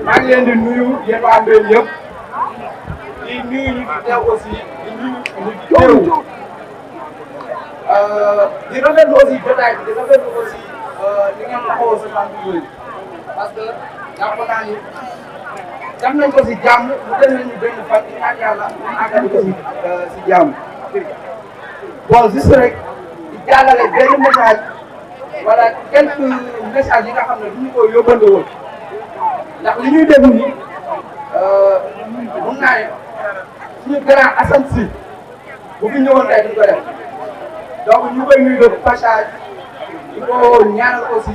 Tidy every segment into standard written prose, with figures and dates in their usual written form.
maa ngi leen di nuyu yéen waa Mbeyene yëpp di nuyu ñu fi teew aussi di nuyu ñu fi teew di rafetlu aussi jotaay bi di rafetlu aussi li ngeen taxawoo si fan bi parce que jàpp naa ni def nañ ko si jàmm mu dem nañu benn fan di ñaan yàlla ñu àggali ko si jàmm bon juste rek di jàllale benn message wala quelques messages yi nga xam ne du ñu ko yóbbante woon ndax li ñuy def nii mun naa ne suñu grand Assane si bu fi ñëwoon tey duñ ko def donc ñu koy nuyu de passage di ko ñaanal aussi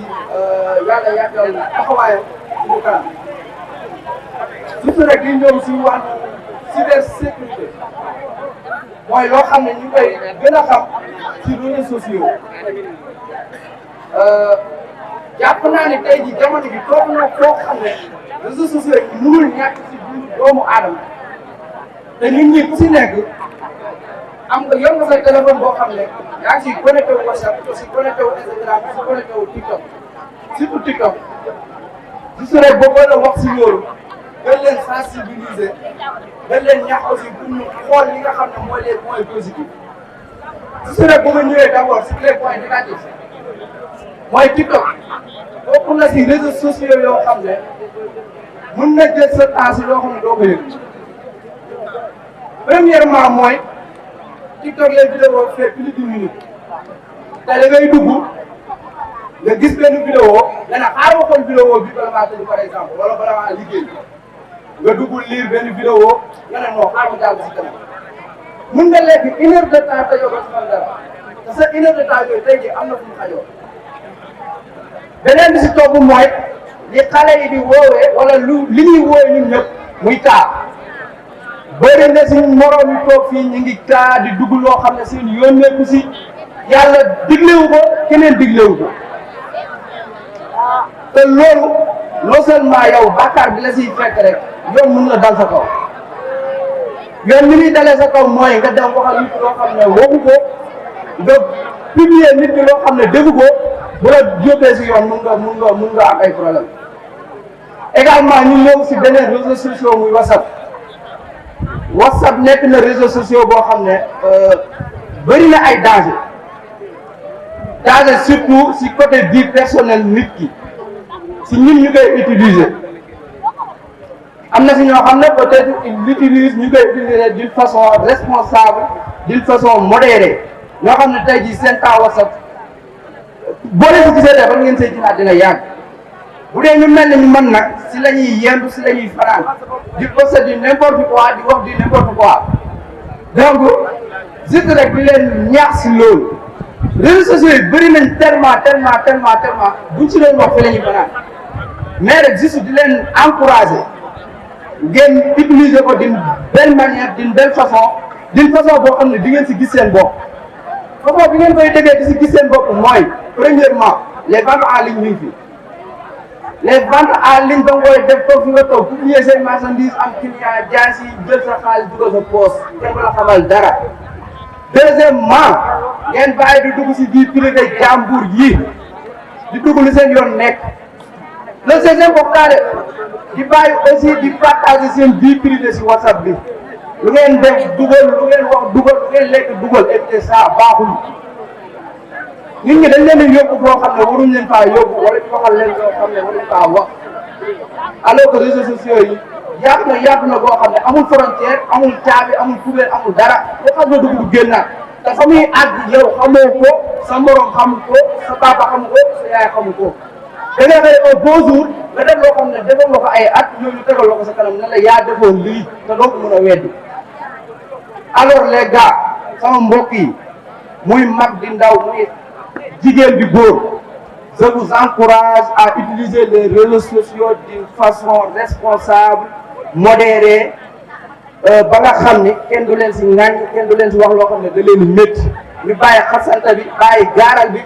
yàlla yàggal taxawaayam suñu kanam surtout rek li ñëw si wàllu cybersécurité mooy loo xam ne ñu koy gën a xam ci réseaux sociaux jàpp naa ne tey jii jamono bi toog na koo xam ne réseaux sociaux yi mënul ñàkk ci dundu doomu aadama te nit ñi ku si nekk am nga yor nga sa téléphone boo xam ne yaa ngi siy connecté wu WhatsApp si connecté wu Instagram si connecté wu TikTok surtout TikTok juste rek boo gën a wax si loolu gën leen sensibiliser gën leen ñaax aussi pour ñu xool li nga xam ne mooy les points positifs juste rek bu ma ñëwee d'abord si les points négatifs mooy TikTok bokk na si réseaux sociaux yoo xam ne mën na jël sa temps si loo xam ne doo ko yëg premièrement mooy TikTok les vidéos fait plus d'une minute te da ngay dugg nga gis benn vidéo nga ne xaaral ma xool vidéo bi bala maa tëdd par exemple wala bala maa liggéey nga dugg lire benn vidéo nga ne non xaaral ma jàll si kanam mën nga lekk 1 heure de temps te yow doo ci mën dara te sa 1 heure de temps yooyu tey jii am na fu mu xajoo beneen bi si topp mooy li xale yi di woowee wala li ñuy woowee ñun ñëpp muy taa bëri na si moroom yi toog fii ñu ngi taa di dugg loo xam ne seen yónneeku si yàlla diglewu ko keneen diglewu ko te loolu non seulement yow bàkkaar bi la siy fekk rek yoon mun na dal sa kaw yoon ni muy dalee sa kaw mooy nga dem waxal nit loo xam ne waxu ko nga publier nit ki loo xam ne defu ko bu la jógee si yoon mun nga am ay problème également ñu ñëw si beneen réseaux sociaux muy WhatsApp nekk na réseaux sociaux boo xam ne bëri na ay danger surtout si côté vie personnelle nit ki si ñun ñu koy utiliser am na si ñoo xam ne peut-être ils l'utilisent ñu koy utiliser d'une façon responsable d'une façon modérée ñoo xam ne tey jii seen temps WhatsApp boo leen si gisee def rek ngeen see jinaat dina yàgg bu dee ñu mel ne ñu mën nag si la ñuy yendu si la ñuy fanaan di poster du n'importe quoi di wax du n'importe quoi donc juste rek di leen ñaax si loolu réseaux sociaux yi bëri nañ tellement buñ si doon wax fi la ñuy fanaan mais rek juste di leen encourager ngeen utiliser ko d'une belle manière d'une belle façon boo xam ne di ngeen si gis seen bopp façon bi ngeen koy déggee di si gis seen bopp mooy premièrement les ventes en ligne ñu ngi fi les ventes en ligne da nga koy def toog fi nga toog publier say marchandises am client jaay si jël sa xaalis dugal sa poos kenn du la xamal dara. deuxièmement ngeen bàyyi di dugg si vie privée jàmbur yi di dugg li seen yoon nekk loolu c'est important de di bàyyi aussi di partager seen vie privée si WhatsApp bi lu ngeen def dugal lu ngeen wax dugal lu ngeen lekk dugal éviter ça baaxul. nit ñi dañ leen di yóbbu foo xam ne waruñ leen faa yóbbu wala ñu waxal leen loo xam ne waruñ faa wax alors que réseaux sociaux yi yaatu na boo xam ne amul frontière amul caabi amul kubéer amul dara boo xam ne dugg du génnaat te fa muy àgg yow xamoo ko sa morom xamul ko sa papa xamul ko sa yaay xamul ko da ngay xëy un beau jour nga def loo xam ne defoon nga ko ay at ñooñu tegal ko sa kanam ne la yaa defoon lii te doo ko mën a weddi alors les gars sama mbokk yi muy mag di ndaw muy jigéen bi góor je vous encourage à utiliser les réseaux sociaux d'une façon responsable modérée ba nga xam ni kenn du leen si ŋàññ kenn du leen si wax loo xam ne da leen métti ñu bàyyi xasante bi bàyyi gaaral bi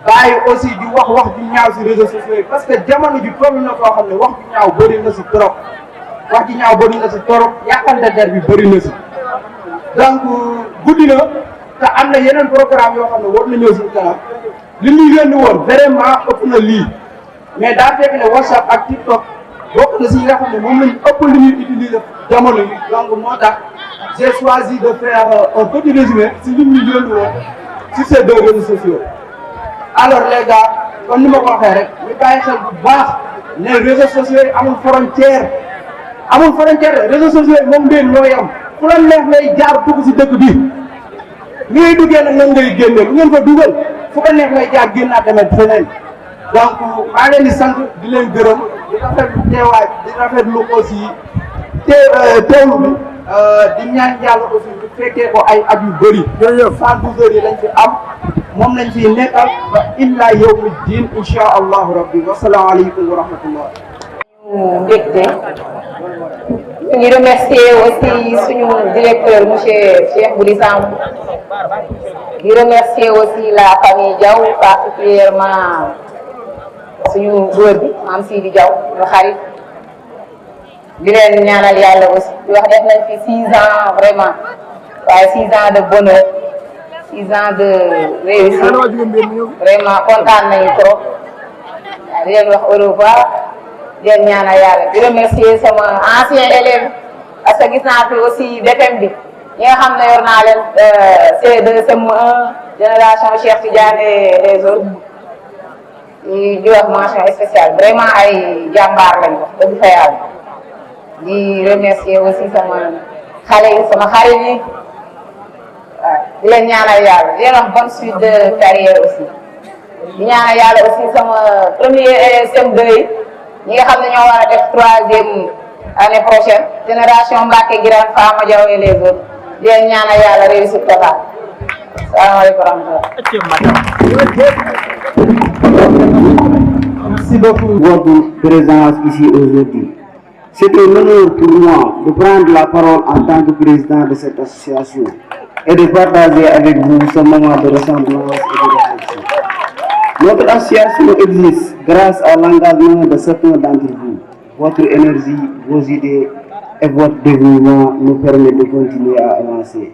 bàyyi aussi di wax ju ñaaw si réseaux sociaux yi parce que jamono ji toll na koo xam ne wax ju ñaaw bëri na si trop wax ju ñaaw bëri na si trop yàqante der bi bëri na si donc guddi na te am na yeneen programme yoo xam ne war na ñëw si kanam li ñu yónni woon vraiment ëpp na lii mais daa fekk ne WhatsApp ak TikTok bokk bokk na si yi nga xam ne moom lañ ëpp lu ñuy utiliser jamono yi donc moo tax j'ai choisi de faire un petit résumé si li ñu yónni woon sur ces deux réseaux sociaux. Alors les gars comme ni ma ko waxee rek ñu bàyyi xel bu baax ne réseaux sociaux yi amul frontière réseaux sociaux yi moom mbir ñoo yam fu la neex lay jaar dugg si dëkk bi ni ngay duggee nag nan ngay génne lu ngeen fa dugal fu ko neex lay jaar génnaat tamit feneen donc maa leen di sant di leen gërëm di rafetlu teewaay di rafetlu aussi teewlu bi di ñaan yàlla aussi bu fekkee ko ay at yu bëri. jërëjëf 112 heures yi lañ fi am moom lañ fiy nekkal ba illa yawmi diin incha allahu rabbi wasalaamaaleykum wa rahmatullah. mbégte ñu ngi remercier aussi suñu directeur monsieur Cheikh Boury Samb di remercier aussi la famille Diaw particulièrement suñu góor bi maam Sidi Diaw ñu xarit di leen ñaanal yàlla aussi di wax def nañ fi 6 ans vraiment waaye 6 ans de bonheur 6 ans de réussite vraiment kontaan nañu trop waaw di leen wax au revoir di leen ñaanal yàlla di remercier sama ancien élève parce que gis naa fi aussi BFM bi ñi nga xam ne yor naa leen C2 CM1 génération Cheikh Tidiane et les autres di wax mention spéciale vraiment ay jàmbaar lañu wax dëgg fa yàlla di remercier aussi sama xale yi sama xarit yi waaw di leen ñaanal yàlla di leen wax bonne suite de carrière aussi di ñaanal yàlla aussi sama premier CM2 yi ñi nga xam ne ñoo war a def 3e année prochaine génération Mbacke Girane Fama Diaw et les autres di leen ñaanal yàlla réussite totale salaamaaleykum wa rahmatulah. Merci beaucoup pour votre présence ici aujourd'hui. C'est un honneur pour moi de prendre la parole en tant que président de cette association et de partager avec vous ce moment de ressemblance et de réflexion. Notre association existe grâce à l'engagement de certains d'entre vous. Votre énergie, vos idées et votre dévouement nous permettent de continuer à avancer,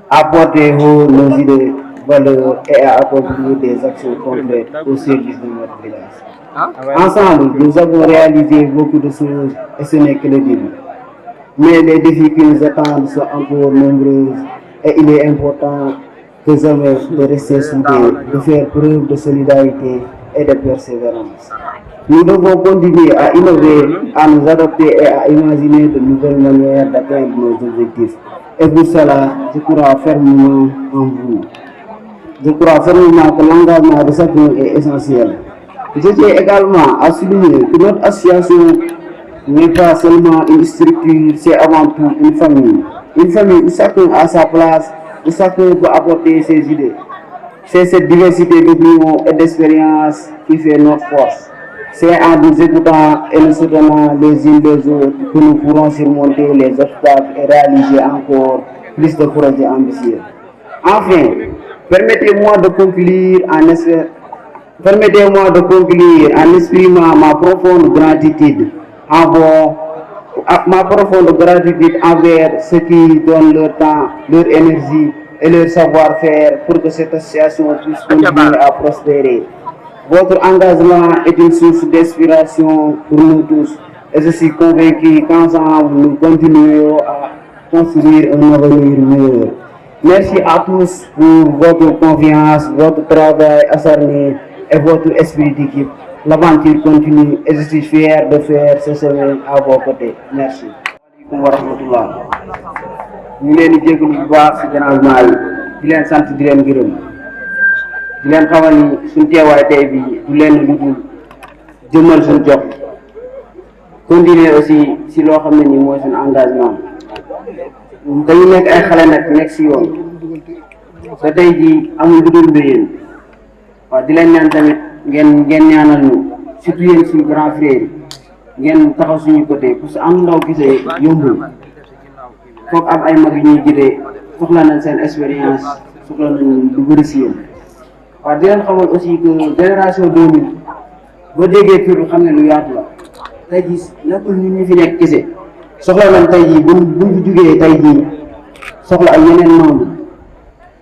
à porter haut nos idées, valeurs et à accomplir des actions concrètes au service de notre village. Ensemble, nous avons réalisé beaucoup de choses et ce n'est que le début. Mais les défis qui nous attendent sont encore nombreux et il est important que jamais de rester soudés, de faire preuve de solidarité et de persévérance. Nous devons continuer à innover, à nous adapter et à imaginer de nouvelles manières d'atteindre nos objectifs. Et pour cela, je crois fermement en vous. Je crois fermement que l'engagement de chacun est essentiel. Je tiens également à souligner que notre association n'est pas seulement une structure, c'est avant tout une famille. Une famille où chacun a sa place, où chacun peut apporter ses idées. C'est cette diversité d'opinions et d'expériences qui fait notre force. C'est en nous écoutant et nous soutenant les unes les autres que nous pourrons surmonter les obstacles et réaliser encore plus de projets ambitieux. Enfin, permettez-moi de conclure en exprimant ma profonde gratitude envers ceux qui donnent leur temps, leur énergie et leur savoir-faire pour que cette association puisse continuer à prospérer. Votre engagement est une source d'inspiration pour nous tous et je suis convaincu qu'ensemble nous continuerons à construire un avenir meilleur. Merci à tous pour votre confiance, votre travail acharné et votre esprit d'équipe. L'aventure continue et je suis fier de faire ce chemin à vos côtés. Merci. Wa rahmatullah. ñu leen di jégalu bu baax si dérangement yi di leen sant di leen gërëm di leen xamal ni suñ teewaay tey bi du leen lu dul jëmmal suñ jox continuer aussi si loo xam ne ni mooy suñ engagement dañu nekk ay xale nag nekk si yoon te tey jii amul lu dul Mbeyene waaw di leen ñaan tamit ngeen ñaanal ñu surtout yéen suñu grand frère ngeen taxaw suñu côté parce que am ndaw gisee yombul foog am ay mag yu ñuy jëlee soxla nañ seen expérience soxla nañ lu bëri si yéen waaw di leen xamal aussi que génération 2000 boo déggee tur xam ne lu yaatu la tey jii nekkul ñun ñu fi nekk kese soxla nañ tey jii buñ fi jugee tey jii soxla ay yeneen membres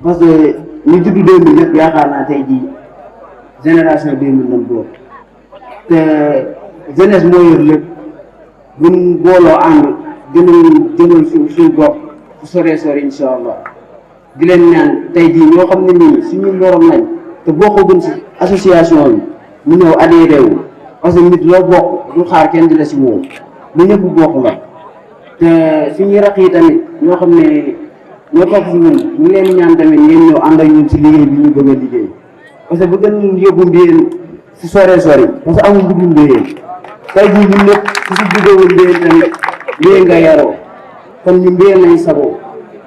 parce que ñu judd 2000 yëpp yaakaar naa tey jii génération 2000 lañ bokk te jeunesse moo yor lépp buñ booloo ànd jëmal suñu gox fu sore sore incha allah di leen ñaan tey jii ñoo xam ne nii suñu morom lañ te bokkaguñ si association bi mu ñëw adhéré wu parce que nit loo bokk du xaar kenn di la si woo lu ñëpp bokk la te suñuy raq yi tamit ñoo xam ne ñoo topp si ñun ñu ngi leen ñaan tamit ngeen ñëw ànd ak ñun si liggéey bi ñu bëgg a liggéey parce que bëgg nañ yóbbu Mbeyene si sore sori parce que amul dugub Mbeyene tey jii ñun ñëpp su si duggawul Mbeyene tamit Mbeyene nga yaroo kon ñu Mbeyene lañ sagoo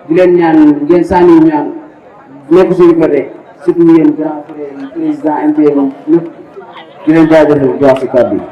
di leen ñaan ngeen sànni ñaan nekk suñu côté surtout yéen grand frère président MPM ñëpp di leen jaajëfal bu baax si kàddu yi